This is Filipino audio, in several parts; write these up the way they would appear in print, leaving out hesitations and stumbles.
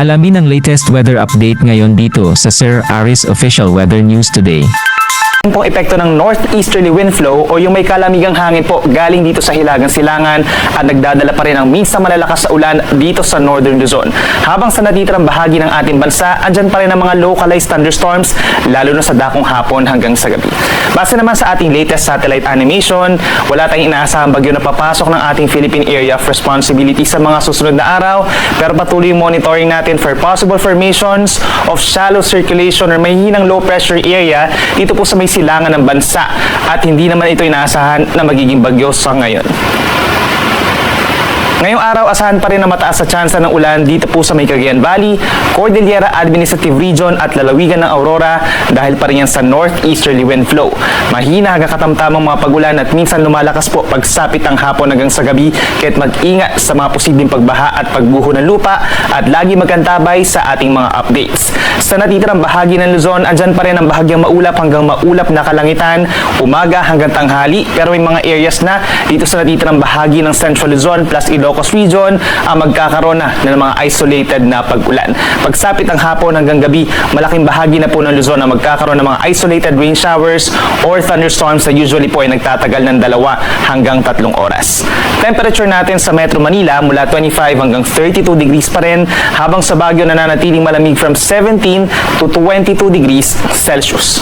Alamin ang latest weather update ngayon dito sa Sir Aris Official Weather News Today. Ang pong epekto ng northeasterly wind flow o yung may kalamigang hangin po galing dito sa Hilagang Silangan at nagdadala pa rin ng minsan malalakas sa ulan dito sa Northern Luzon. Habang sa natitirang bahagi ng ating bansa, andyan pa rin ang mga localized thunderstorms lalo na sa dakong hapon hanggang sa gabi. Base naman sa ating latest satellite animation, wala tayong inaasahang bagyo na papasok ng ating Philippine Area of Responsibility sa mga susunod na araw, pero patuloy monitoring natin for possible formations of shallow circulation or may hinang low pressure area dito po sa may silangan ng bansa at hindi naman ito inaasahan na magiging bagyo sa ngayon. Ngayong araw, asahan pa rin na mataas sa tsansa ng ulan dito po sa may Cagayan Valley, Cordillera Administrative Region at lalawigan ng Aurora dahil pa rin yan sa northeasterly wind flow. Mahina hanggang katamtamang mga pagulan at minsan lumalakas po pagsapit ang hapon hanggang sa gabi, kaya't mag-ingat sa mga posibleng pagbaha at pagbuho ng lupa at lagi magkantabay sa ating mga updates. Sa natitirang bahagi ng Luzon, andyan pa rin ang bahagyang maulap hanggang maulap na kalangitan, umaga hanggang tanghali, pero may mga areas na dito sa natitirang bahagi ng Central Luzon plus Ilocos Region ang magkakaroon na ng mga isolated na pag-ulan. Pagsapit ang hapon hanggang gabi, malaking bahagi na po ng Luzon ang magkakaroon ng mga isolated rain showers or thunderstorms na usually po ay nagtatagal ng 2 hanggang 3 oras. Temperature natin sa Metro Manila mula 25 hanggang 32 degrees pa rin, habang sa Baguio nananatiling malamig from 17 to 22 degrees Celsius.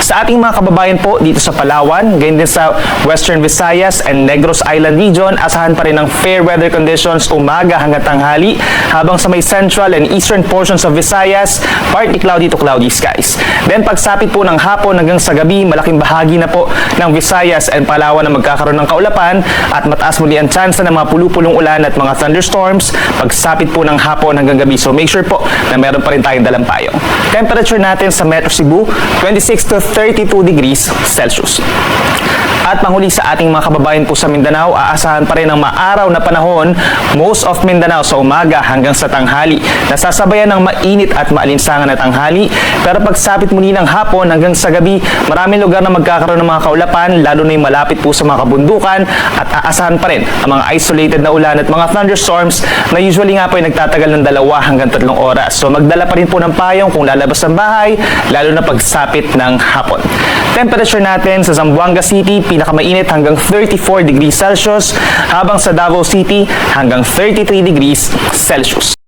Sa ating mga kababayan po dito sa Palawan, gayon din sa Western Visayas and Negros Island region, asahan pa rin ng fair weather conditions umaga hanggang tanghali, habang sa may central and eastern portions of Visayas, partly cloudy to cloudy skies. Then pagsapit po ng hapon hanggang sa gabi, malaking bahagi na po ng Visayas and Palawan na magkakaroon ng kaulapan at mataas muli ang tsansa ng mga pulupulong ulan at mga thunderstorms pagsapit po ng hapon hanggang gabi. So make sure po na meron pa rin tayong dalang payong. Temperature natin sa Metro Cebu, 26 to 32 degrees Celsius. At panghuli sa ating mga kababayan po sa Mindanao, aasahan pa rin ang maaraw na panahon most of Mindanao sa umaga hanggang sa tanghali. Nasasabayan ng mainit at maalinsangan na tanghali, pero pagsapit muli ng hapon hanggang sa gabi, maraming lugar na magkakaroon ng mga kaulapan, lalo na yung malapit po sa mga kabundukan, at aasahan pa rin ang mga isolated na ulan at mga thunderstorms na usually nga po ay nagtatagal ng 2 hanggang 3 oras. So magdala pa rin po ng payong kung lalabas ng bahay, lalo na pagsapit ng hapon. Temperature natin sa Zamboanga City, pinakamainit hanggang 34 degrees Celsius, habang sa Davao City hanggang 33 degrees Celsius.